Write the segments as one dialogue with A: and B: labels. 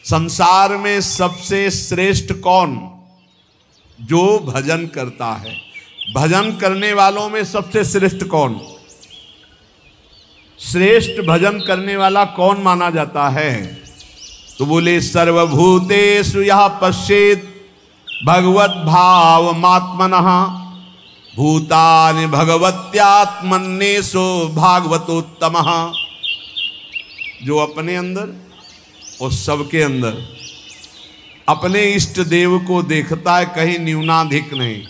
A: संसार में सबसे श्रेष्ठ कौन? जो भजन करता है। भजन करने वालों में सबसे श्रेष्ठ कौन? श्रेष्ठ भजन करने वाला कौन माना जाता है? तो बोले सर्वभूतेषु यः पश्येत् भगवत भावमात्मनः भूतानि भगवत्यात्मन्येषु भागवतोत्तमः। जो अपने अंदर और सबके अंदर अपने इष्ट देव को देखता है, कहीं न्यूनाधिक नहीं,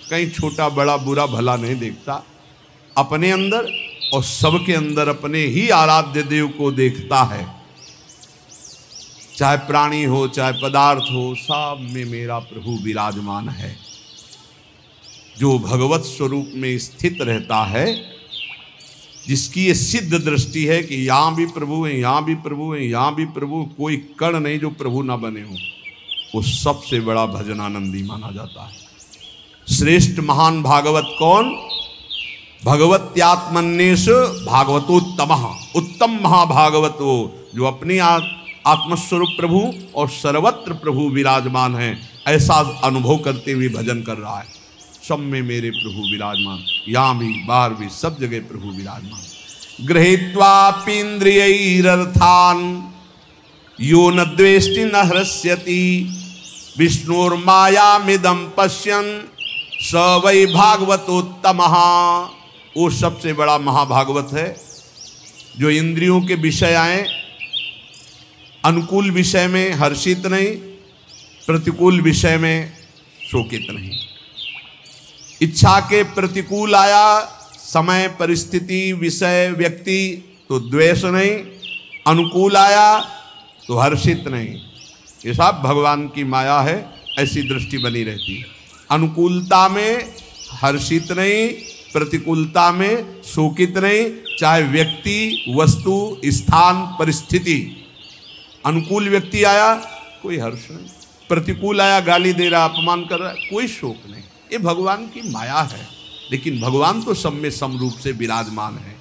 A: कहीं छोटा बड़ा बुरा भला नहीं देखता, अपने अंदर और सबके अंदर अपने ही आराध्य देव को देखता है। चाहे प्राणी हो चाहे पदार्थ हो, सब में मेरा प्रभु विराजमान है। जो भगवत स्वरूप में स्थित रहता है, जिसकी ये सिद्ध दृष्टि है कि यहां भी प्रभु है, यहां भी प्रभु है, यहां भी प्रभु, कोई कण नहीं जो प्रभु ना बने हो, वो सबसे बड़ा भजनानंदी माना जाता है। श्रेष्ठ महान भागवत कौन? भगवत्यात्मन्येषु भागवतोत्तमः। उत्तम महाभागवत वो जो अपनी आत्मस्वरूप प्रभु और सर्वत्र प्रभु विराजमान है, ऐसा अनुभव करते हुए भजन कर रहा है। सब में मेरे प्रभु विराजमान, यहाँ भी बाहर भी सब जगह प्रभु विराजमान। गृहीत्वापीन्द्रियैरर्थान् यो न द्वेष्टि न हृष्यति विष्णुर्मायामिदं पश्यन् स वै भागवतोत्तमः। वो सबसे बड़ा महाभागवत है जो इंद्रियों के विषय आए, अनुकूल विषय में हर्षित नहीं, प्रतिकूल विषय में शोकित नहीं। इच्छा के प्रतिकूल आया समय परिस्थिति विषय व्यक्ति तो द्वेष नहीं, अनुकूल आया तो हर्षित नहीं। ये सब भगवान की माया है, ऐसी दृष्टि बनी रहती है। अनुकूलता में हर्षित नहीं, प्रतिकूलता में शोकित नहीं, चाहे व्यक्ति वस्तु स्थान परिस्थिति। अनुकूल व्यक्ति आया कोई हर्ष नहीं, प्रतिकूल आया गाली दे रहा अपमान कर रहा, कोई शोक नहीं। ये भगवान की माया है, लेकिन भगवान तो सब में समरूप से विराजमान है।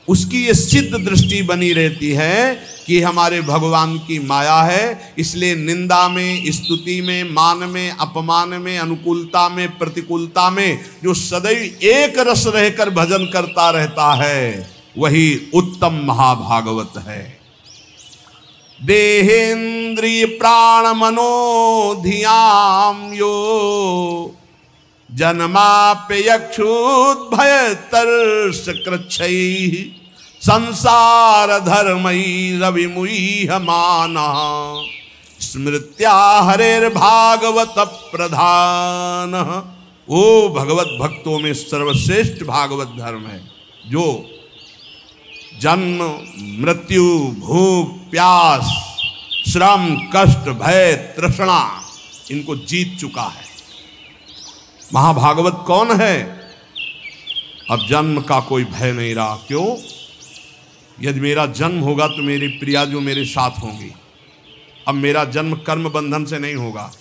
A: उसकी ये सिद्ध दृष्टि बनी रहती है कि हमारे भगवान की माया है, इसलिए निंदा में, स्तुति में, मान में, अपमान में, अनुकूलता में, प्रतिकूलता में जो सदैव एक रस रहकर भजन करता रहता है, वही उत्तम महाभागवत है। देहेन्द्रिय प्राण मनोधियाम यो जन्माप्यक्षुद्भयतर्षकृच्छैः संसार धर्मैरविमुह्यमानः स्मृत्या हरेर्भागवत प्रधानः। वो भगवत भक्तों में सर्वश्रेष्ठ भागवत धर्म है जो जन्म मृत्यु भूख प्यास श्रम कष्ट भय तृष्णा इनको जीत चुका है। महाभागवत कौन है? अब जन्म का कोई भय नहीं रहा। क्यों? यदि मेरा जन्म होगा तो मेरी प्रिया जो मेरे साथ होंगी। अब मेरा जन्म कर्म बंधन से नहीं होगा,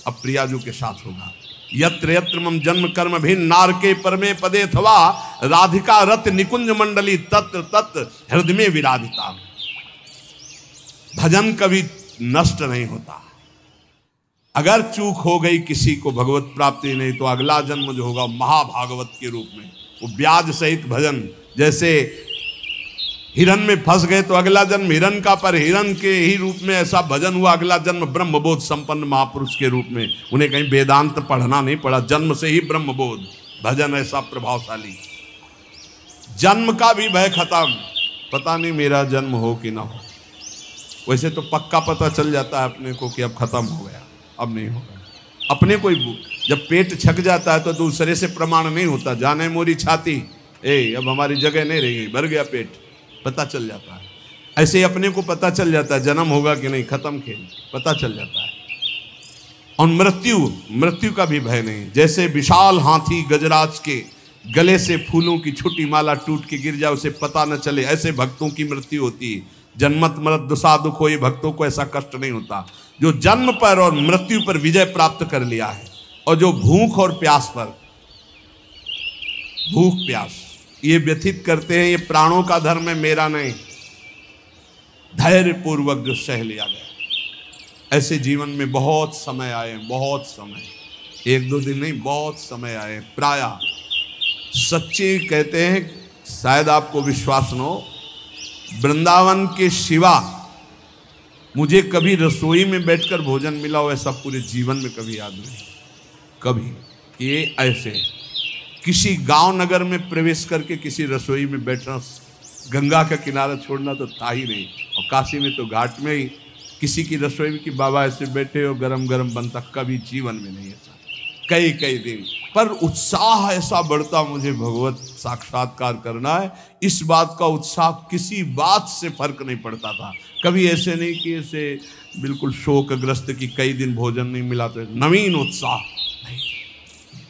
A: अब प्रिया जो के साथ होगा। यत्र यत्र मम जन्म कर्म भिन्न नारके परमे पदे अथवा राधिका रत निकुंज मंडली तत्र तत्र हृदय में विराजिता। भजन कभी नष्ट नहीं होता। अगर चूक हो गई किसी को भगवत प्राप्ति नहीं, तो अगला जन्म जो होगा महाभागवत के रूप में, वो ब्याज सहित भजन। जैसे हिरण में फंस गए तो अगला जन्म हिरण का, पर हिरण के ही रूप में ऐसा भजन हुआ। अगला जन्म ब्रह्मबोध संपन्न महापुरुष के रूप में। उन्हें कहीं वेदांत पढ़ना नहीं पड़ा, जन्म से ही ब्रह्मबोध। भजन ऐसा प्रभावशाली। जन्म का भी भय खत्म, पता नहीं मेरा जन्म हो कि ना हो। वैसे तो पक्का पता चल जाता है अपने को कि अब खत्म हो गया, अब नहीं होगा। अपने को जब पेट छक जाता है तो दूसरे से प्रमाण नहीं होता। जाने मोरी छाती, अब हमारी जगह नहीं रही, भर गया पेट, पता चल जाता है। ऐसे अपने को पता चल जाता है जन्म होगा कि नहीं, खत्म खेल, पता चल जाता है। और मृत्यु का भी भय नहीं। जैसे विशाल हाथी गजराज के गले से फूलों की छोटी माला टूट के गिर जाए, उसे पता न चले, ऐसे भक्तों की मृत्यु होती है। जन्मत मरत दुसा दुख हो, ये भक्तों को ऐसा कष्ट नहीं होता। जो जन्म पर और मृत्यु पर विजय प्राप्त कर लिया है, और जो भूख और प्यास पर, भूख प्यास ये व्यथित करते हैं, ये प्राणों का धर्म है, मेरा नहीं। धैर्य पूर्वक जो सह लिया गया, ऐसे जीवन में बहुत समय आए, बहुत समय, 1-2 दिन नहीं, बहुत समय आए। प्रायः सच्चे कहते हैं, शायद आपको विश्वास न हो, वृंदावन के सिवा मुझे कभी रसोई में बैठकर भोजन मिला हो ऐसा पूरे जीवन में कभी याद नहीं। कभी ये ऐसे किसी गांव नगर में प्रवेश करके किसी रसोई में बैठना, गंगा का किनारा छोड़ना तो था ही नहीं। और काशी में तो घाट में ही किसी की रसोई में कि बाबा ऐसे बैठे हो गरम गरम बनता, कभी जीवन में नहीं ऐसा। कई कई दिन पर उत्साह ऐसा बढ़ता, मुझे भगवत साक्षात्कार करना है, इस बात का उत्साह किसी बात से फर्क नहीं पड़ता था। कभी ऐसे नहीं कि ऐसे बिल्कुल शोकग्रस्त कि कई दिन भोजन नहीं मिला, तो नवीन उत्साह नहीं,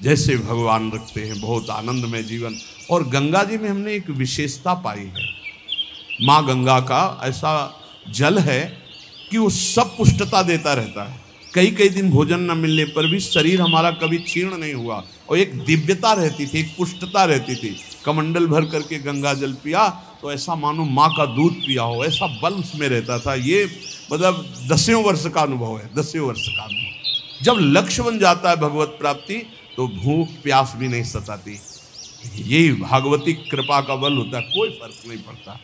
A: जैसे भगवान रखते हैं बहुत आनंदमय जीवन। और गंगा जी में हमने एक विशेषता पाई है, माँ गंगा का ऐसा जल है कि वो सब पुष्टता देता रहता है। कई कई दिन भोजन न मिलने पर भी शरीर हमारा कभी क्षीण नहीं हुआ, और एक दिव्यता रहती थी, एक पुष्टता रहती थी। कमंडल भर करके गंगा जल पिया तो ऐसा मानो माँ का दूध पिया हो, ऐसा बल उसमें रहता था। ये मतलब 10वें वर्ष का अनुभव है, 10वें वर्ष का अनुभव। जब लक्ष्य बन जाता है भगवत प्राप्ति तो भूख प्यास भी नहीं सताती। यही भागवती कृपा का बल होता है, कोई फर्क नहीं पड़ता,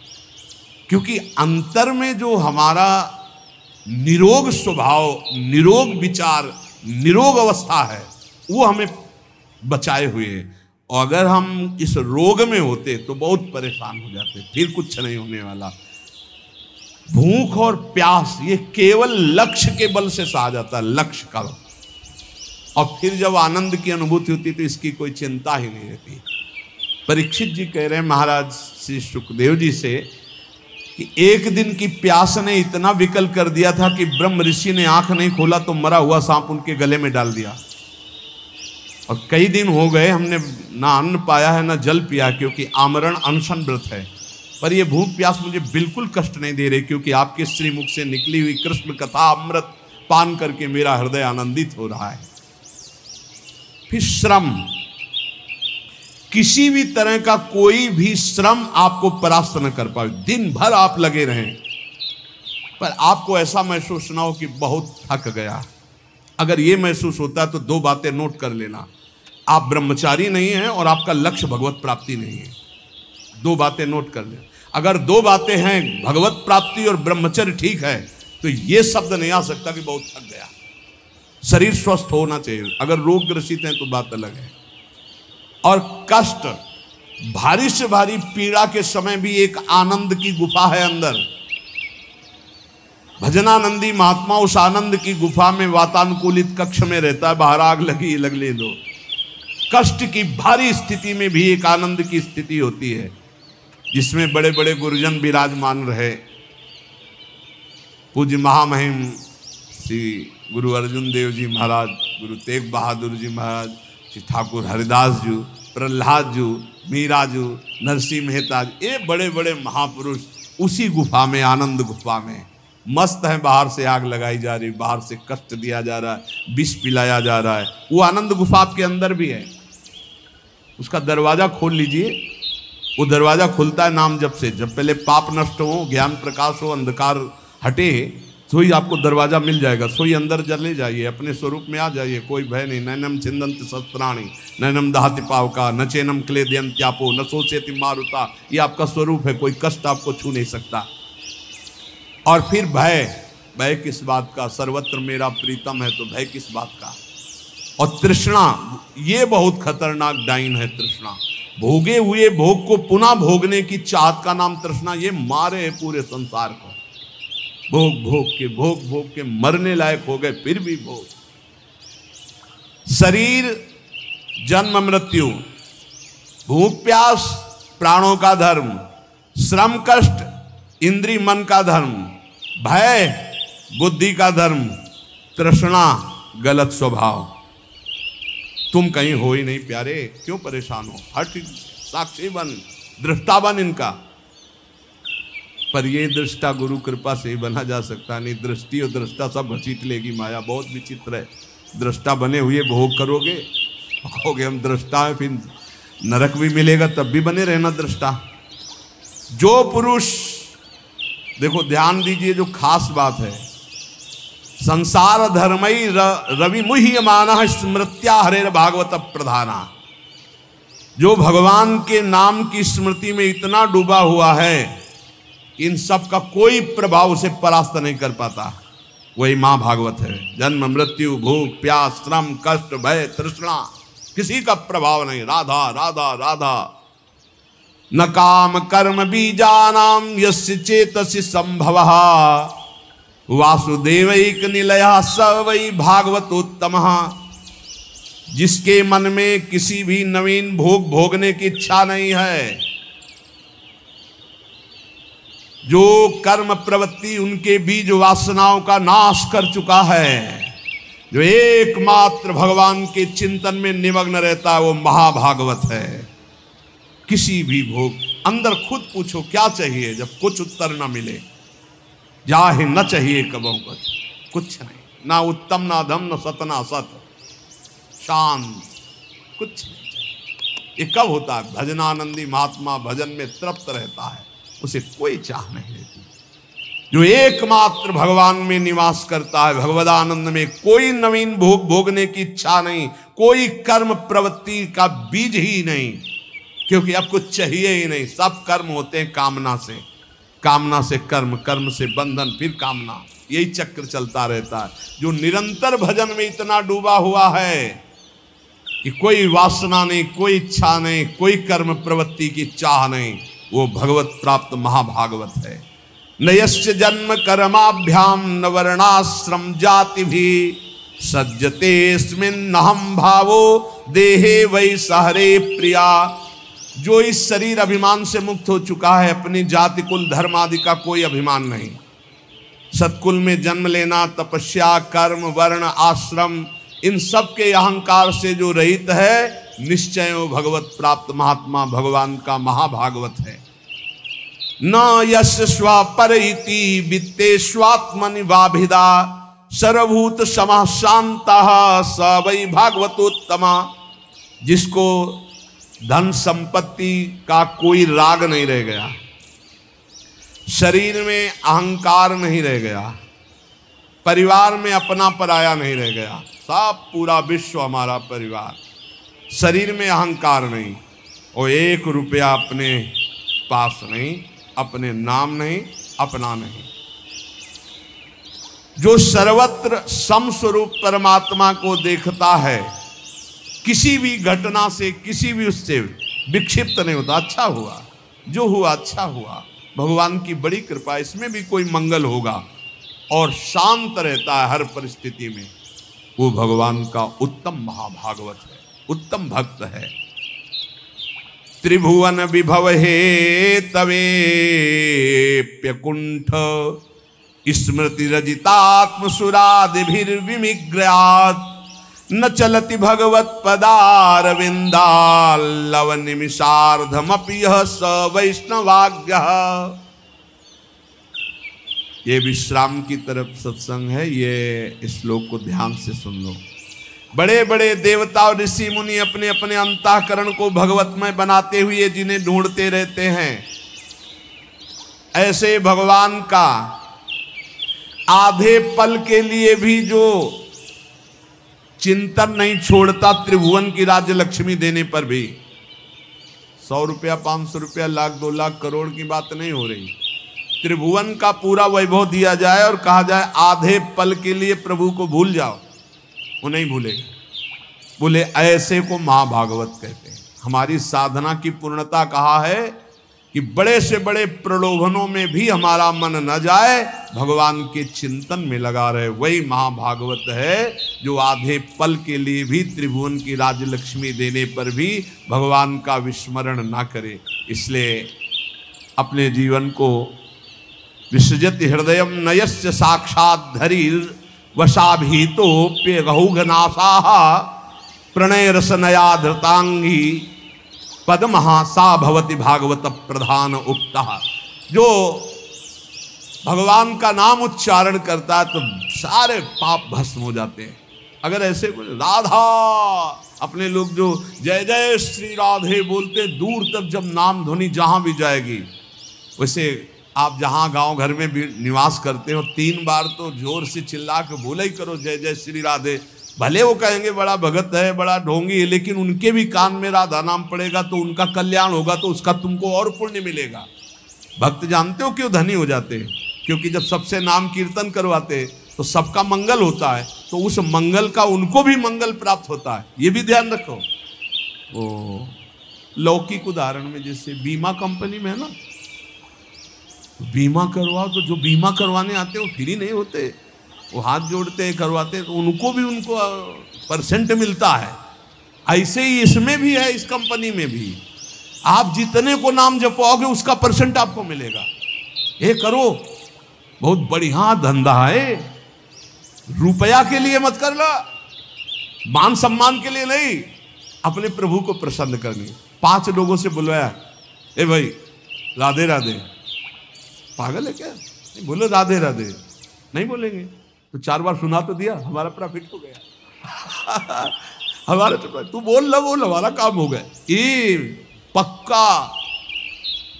A: क्योंकि अंतर में जो हमारा निरोग स्वभाव, निरोग विचार, निरोग अवस्था है, वो हमें बचाए हुए है। और अगर हम इस रोग में होते तो बहुत परेशान हो जाते, फिर कुछ नहीं होने वाला। भूख और प्यास ये केवल लक्ष्य के बल से सहा जाता है, लक्ष्य का। और फिर जब आनंद की अनुभूति होती तो इसकी कोई चिंता ही नहीं रहती। परीक्षित जी कह रहे हैं महाराज श्री सुखदेव जी से कि एक दिन की प्यास ने इतना विकल कर दिया था कि ब्रह्म ऋषि ने आंख नहीं खोला तो मरा हुआ सांप उनके गले में डाल दिया। और कई दिन हो गए हमने ना अन्न पाया है ना जल पिया, क्योंकि आमरण अनशन व्रत है। पर यह भूख प्यास मुझे बिल्कुल कष्ट नहीं दे रही, क्योंकि आपके श्रीमुख से निकली हुई कृष्ण कथा अमृत पान करके मेरा हृदय आनंदित हो रहा है। फिर श्रम, किसी भी तरह का कोई भी श्रम आपको परास्त न कर पाए। दिन भर आप लगे रहें पर आपको ऐसा महसूस ना हो कि बहुत थक गया। अगर ये महसूस होता है तो 2 बातें नोट कर लेना, आप ब्रह्मचारी नहीं हैं और आपका लक्ष्य भगवत प्राप्ति नहीं है। 2 बातें नोट कर लें। अगर 2 बातें हैं, भगवत प्राप्ति और ब्रह्मचर्य ठीक है, तो ये शब्द नहीं आ सकता कि बहुत थक गया। शरीर स्वस्थ होना चाहिए, अगर रोग ग्रसित हैं तो बात अलग है। और कष्ट, भारी से भारी पीड़ा के समय भी एक आनंद की गुफा है अंदर। भजनानंदी महात्मा उस आनंद की गुफा में वातानुकूलित कक्ष में रहता है, बाहर आग लगी लगने दो। कष्ट की भारी स्थिति में भी एक आनंद की स्थिति होती है, जिसमें बड़े बड़े गुरुजन विराजमान रहे। पूज्य महामहिम श्री गुरु अर्जुन देव जी महाराज, गुरु तेग बहादुर जी महाराज, श्री ठाकुर हरिदास जी, प्रहलाद जी, मीरा जी, नरसिंह मेहता जी, ये बड़े बड़े महापुरुष उसी गुफा में, आनंद गुफा में मस्त हैं। बाहर से आग लगाई जा रही, बाहर से कष्ट दिया जा रहा है, विष पिलाया जा रहा है। वो आनंद गुफा आपके अंदर भी है। उसका दरवाजा खोल लीजिए, वो दरवाजा खुलता है नाम जप से। जब पहले पाप नष्ट हो, ज्ञान प्रकाश हो, अंधकार हटे, तो ही आपको दरवाजा मिल जाएगा। सोई अंदर चले जाइए, अपने स्वरूप में आ जाइए, कोई भय नहीं। नैनम छिंदंत शस्त्राणि नैनम दहति पावका न चैनम क्लेदयन्त्यापो न सोचेति मारुता। ये आपका स्वरूप है, कोई कष्ट आपको छू नहीं सकता। और फिर भय, भय किस बात का? सर्वत्र मेरा प्रीतम है, तो भय किस बात का? और तृष्णा, ये बहुत खतरनाक डाइन है तृष्णा। भोगे हुए भोग को पुनः भोगने की चाहत का नाम तृष्णा। ये मारे है पूरे संसार को, भोग भोग के मरने लायक हो गए, फिर भी भोग। शरीर जन्म मृत्यु, भूख प्यास प्राणों का धर्म, श्रम कष्ट इंद्रिय मन का धर्म, भय बुद्धि का धर्म, तृष्णा गलत स्वभाव। तुम कहीं हो ही नहीं प्यारे, क्यों परेशान हो? हट, साक्षी बन, दृष्टा बन इनका। पर ये दृष्टा गुरु कृपा से ही बना जा सकता नहीं। दृष्टि और दृष्टा सब घसीट लेगी माया, बहुत विचित्र है। दृष्टा बने हुए भोग करोगे, कहोगे हम दृष्टा हैं, फिर नरक भी मिलेगा, तब भी बने रहना दृष्टा। जो पुरुष, देखो ध्यान दीजिए, जो खास बात है, संसार धर्मई रवि मुह्यमानः स्मृत्या हरेर भागवत प्रधाना। जो भगवान के नाम की स्मृति में इतना डूबा हुआ है, इन सब का कोई प्रभाव उसे परास्त नहीं कर पाता, वही माँ भागवत है। जन्म मृत्यु भूख प्यास श्रम कष्ट भय तृष्णा किसी का प्रभाव नहीं। राधा राधा राधा। न काम कर्म बीजानाम यस्य चेतसि संभवः वासुदेवैक निलयः स वै भागवतोत्तमः। जिसके मन में किसी भी नवीन भोग भोगने की इच्छा नहीं है, जो कर्म प्रवृत्ति उनके बीज वासनाओं का नाश कर चुका है, जो एकमात्र भगवान के चिंतन में निमग्न रहता है, वो महाभागवत है। किसी भी भोग अंदर खुद पूछो क्या चाहिए, जब कुछ उत्तर न मिले, जाहि न चाहिए कबहु कुछ नहीं, ना उत्तम ना धम न सत ना सत, शांत, कुछ नहीं। ये कब होता है? भजनानंदी महात्मा भजन में तृप्त रहता है, उसे कोई चाह नहीं रहती। जो एकमात्र भगवान में निवास करता है, भगवदानंद में कोई नवीन भोग भोगने की इच्छा नहीं, कोई कर्म प्रवृत्ति का बीज ही नहीं, क्योंकि अब कुछ चाहिए ही नहीं। सब कर्म होते हैं कामना से, कामना से कर्म, कर्म से बंधन, फिर कामना, यही चक्र चलता रहता है। जो निरंतर भजन में इतना डूबा हुआ है कि कोई वासना नहीं, कोई इच्छा नहीं, कोई कर्म प्रवृत्ति की चाह नहीं, वो भगवत प्राप्त महाभागवत है। नयस्य जन्म कर्माभ्याम न वर्णाश्रम जाति भी सज्जते नहम भावो देहे वै सहरे प्रिया। जो इस शरीर अभिमान से मुक्त हो चुका है, अपनी जाति कुल धर्म आदि का कोई अभिमान नहीं, सत्कुल में जन्म लेना, तपस्या कर्म वर्ण आश्रम इन सब के अहंकार से जो रहित है, निश्चय वो भगवत प्राप्त महात्मा भगवान का महाभागवत है। न यश स्वपरइति वित्तेष्वात्मनि वाभिदा सर्वभूत समः शान्तः स वै भागवतोत्तमा। जिसको धन संपत्ति का कोई राग नहीं रह गया, शरीर में अहंकार नहीं रह गया, परिवार में अपना पराया नहीं रह गया, सब पूरा विश्व हमारा परिवार, शरीर में अहंकार नहीं, और 1 रुपया अपने पास नहीं, अपने नाम नहीं, अपना नहीं। जो सर्वत्र समस्वरूप परमात्मा को देखता है, किसी भी घटना से किसी भी उससे विक्षिप्त नहीं होता। अच्छा हुआ, जो हुआ अच्छा हुआ, भगवान की बड़ी कृपा, इसमें भी कोई मंगल होगा, और शांत रहता है हर परिस्थिति में, वो भगवान का उत्तम महाभागवत है, उत्तम भक्त है। त्रिभुवन विभव हे तवेप्यकुंठ स्मृति रजितात्म सुरादिभिर्विमिग्रयात् न चलति भगवत पदारविंदाल्लव निमिषार्धमपि यः स वैष्णवाज्ञः। ये विश्राम की तरफ सत्संग है, ये श्लोक को ध्यान से सुन लो। बड़े बड़े देवता और ऋषि मुनि अपने अपने अंतःकरण को भगवतमय बनाते हुए जिन्हें ढूंढते रहते हैं, ऐसे भगवान का आधे पल के लिए भी जो चिंतन नहीं छोड़ता, त्रिभुवन की राज्य लक्ष्मी देने पर भी, 100 रुपया 500 रुपया लाख 2 लाख करोड़ की बात नहीं हो रही, त्रिभुवन का पूरा वैभव दिया जाए और कहा जाए आधे पल के लिए प्रभु को भूल जाओ, वो नहीं भूलेगा। बोले ऐसे को महाभागवत कहते हैं। हमारी साधना की पूर्णता कहा है कि बड़े से बड़े प्रलोभनों में भी हमारा मन न जाए, भगवान के चिंतन में लगा रहे, वही महाभागवत है। जो आधे पल के लिए भी त्रिभुवन की राज्य लक्ष्मी देने पर भी भगवान का विस्मरण ना करे। इसलिए अपने जीवन को विसृजति हृदयम नयस्य साक्षात् धरीर वशाभीतोप्यगहुघनासाः प्रणय रसनया धृतांगी पद्महा सा भवति भागवत प्रधान उक्तः। जो भगवान का नाम उच्चारण करता है तो सारे पाप भस्म हो जाते हैं। अगर ऐसे राधा, अपने लोग जो जय जय श्री राधे बोलते, दूर तक जब नाम ध्वनि जहां भी जाएगी, वैसे आप जहां गांव घर में भी निवास करते हो 3 बार तो जोर से चिल्ला के बोला ही करो जय जय श्री राधे। भले वो कहेंगे बड़ा भगत है, बड़ा ढोंगी है, लेकिन उनके भी कान में राधा नाम पड़ेगा तो उनका कल्याण होगा, तो उसका तुमको और पुण्य मिलेगा। भक्त जानते हो क्यों धनी हो जाते हैं? क्योंकि जब सबसे नाम कीर्तन करवाते हैं तो सबका मंगल होता है, तो उस मंगल का उनको भी मंगल प्राप्त होता है। ये भी ध्यान रखो। ओ लौकिक उदाहरण में जैसे बीमा कंपनी में है ना, बीमा करवाओ तो जो बीमा करवाने आते हैं वो फ्री नहीं होते, वो हाथ जोड़ते हैं करवाते हैं, तो उनको भी उनको परसेंट मिलता है। ऐसे ही इसमें भी है, इस कंपनी में भी आप जितने को नाम जपवाओगे उसका परसेंट आपको मिलेगा। ये करो, बहुत बढ़िया धंधा है। रुपया के लिए मत कर लो, मान सम्मान के लिए नहीं, अपने प्रभु को प्रसन्न करनी। 5 लोगों से बुलवाया, ए भाई राधे राधे। पागल है क्या? नहीं बोलो राधे राधे, नहीं बोलेंगे तो 4 बार सुना तो दिया, हमारा प्रॉफिट हो गया। हमारा तो तू बोल हमारा काम हो गया। ये पक्का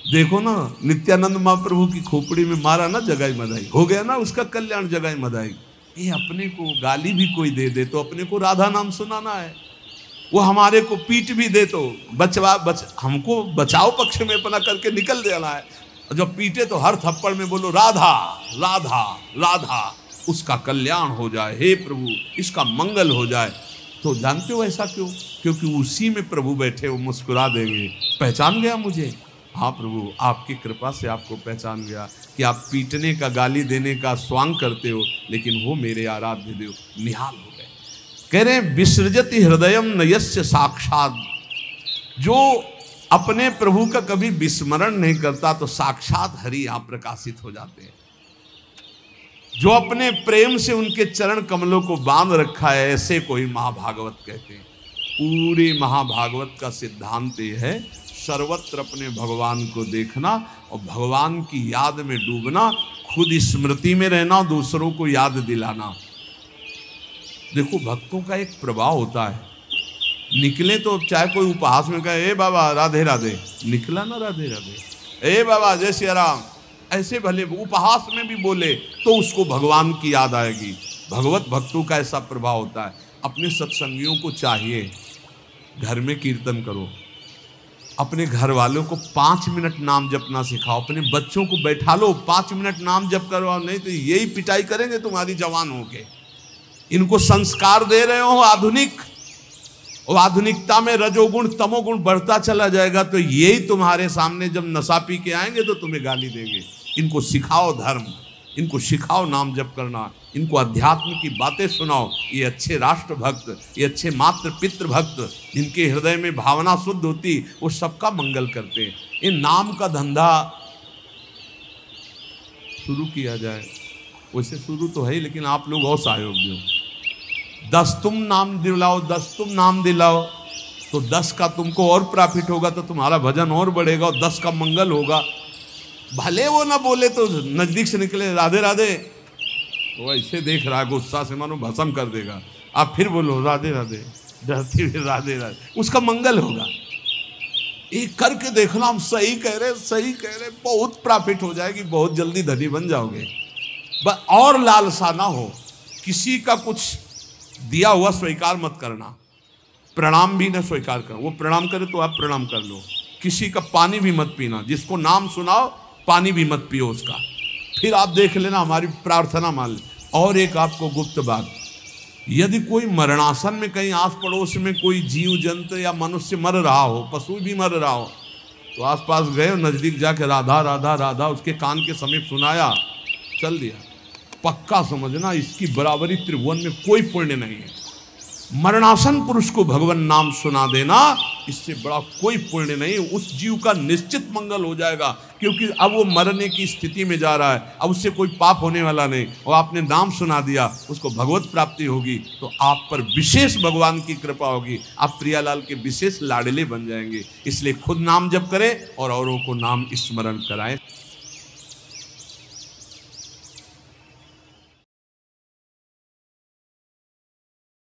A: देखो ना, नित्यानंद महाप्रभु की खोपड़ी में मारा ना जगाई मदाई, हो गया ना उसका कल्याण जगाई मदाई। ये अपने को गाली भी कोई दे दे तो अपने को राधा नाम सुनाना है, वो हमारे को पीट भी दे तो हमको बचाव पक्ष में अपना करके निकल देना है। और जब पीटे तो हर थप्पड़ में बोलो राधा राधा राधा, उसका कल्याण हो जाए, हे प्रभु इसका मंगल हो जाए। तो जानते हो ऐसा क्यों? क्योंकि उसी में प्रभु बैठे, वो मुस्कुरा देंगे, पहचान गया मुझे? हाँ प्रभु आपकी कृपा से आपको पहचान गया कि आप पीटने का गाली देने का स्वांग करते हो, लेकिन वो मेरे आराध्य देव निहाल हो गए। कह रहे हैं विसृजति हृदयम नयस्य साक्षात, जो अपने प्रभु का कभी विस्मरण नहीं करता तो साक्षात हरि यहाँ प्रकाशित हो जाते हैं। जो अपने प्रेम से उनके चरण कमलों को बांध रखा है, ऐसे कोई महाभागवत कहते हैं। पूरे महाभागवत का सिद्धांत ये है, सर्वत्र अपने भगवान को देखना और भगवान की याद में डूबना, खुद स्मृति में रहना और दूसरों को याद दिलाना। देखो भक्तों का एक प्रभाव होता है, निकले तो चाहे कोई उपहास में कहे ए बाबा राधे राधे, निकला ना राधे राधे, ए बाबा जय श्री राम, ऐसे भले उपहास में भी बोले तो उसको भगवान की याद आएगी। भगवत भक्तों का ऐसा प्रभाव होता है। अपने सत्संगियों को चाहिए घर में कीर्तन करो, अपने घर वालों को 5 मिनट नाम जपना सिखाओ, अपने बच्चों को बैठा लो 5 मिनट नाम जप करवाओ, नहीं तो यही पिटाई करेंगे तुम्हारी जवान होके। इनको संस्कार दे रहे हो आधुनिक, और आधुनिकता में रजोगुण तमोगुण बढ़ता चला जाएगा, तो यही तुम्हारे सामने जब नशा पी के आएंगे तो तुम्हें गाली देंगे। इनको सिखाओ धर्म, इनको सिखाओ नाम जप करना, इनको अध्यात्म की बातें सुनाओ। ये अच्छे राष्ट्र भक्त, ये अच्छे मातृ पितृ भक्त, जिनके हृदय में भावना शुद्ध होती, वो सबका मंगल करते हैं। इन नाम का धंधा शुरू किया जाए, वैसे शुरू तो है ही, लेकिन आप लोग और सहयोग दो। 10 तुम नाम दिलाओ, 10 तुम नाम दिलाओ, तो 10 का तुमको और प्रॉफिट होगा, तो तुम्हारा भजन और बढ़ेगा और 10 का मंगल होगा। भले वो ना बोले तो नजदीक से निकले राधे राधे, वो ऐसे देख रहा है गुस्सा से मानो भस्म कर देगा। आप फिर बोलो राधे राधे, डरती हुई राधे राधे, उसका मंगल होगा। एक करके देखना, हम सही कह रहे, सही कह रहे, बहुत प्रॉफिट हो जाएगी, बहुत जल्दी धनी बन जाओगे। बस और लालसा ना हो, किसी का कुछ दिया हुआ स्वीकार मत करना, प्रणाम भी न स्वीकार करो। वो प्रणाम करे तो आप प्रणाम कर लो। किसी का पानी भी मत पीना, जिसको नाम सुनाओ पानी भी मत पियो उसका, फिर आप देख लेना हमारी प्रार्थना मान ले। और एक आपको गुप्त बात, यदि कोई मरणासन में कहीं आस पड़ोस में कोई जीव जंतु या मनुष्य मर रहा हो, पशु भी मर रहा हो, तो आसपास गए नजदीक जाके राधा राधा राधा उसके कान के समीप सुनाया, चल दिया, पक्का समझना इसकी बराबरी त्रिभुवन में कोई पुण्य नहीं है। मरणासन पुरुष को भगवान नाम सुना देना, इससे बड़ा कोई पुण्य नहीं। उस जीव का निश्चित मंगल हो जाएगा, क्योंकि अब वो मरने की स्थिति में जा रहा है, अब उससे कोई पाप होने वाला नहीं, और आपने नाम सुना दिया, उसको भगवत प्राप्ति होगी, तो आप पर विशेष भगवान की कृपा होगी, आप प्रियालाल के विशेष लाडले बन जाएंगे। इसलिए खुद नाम जप करें और औरों को नाम स्मरण कराएं।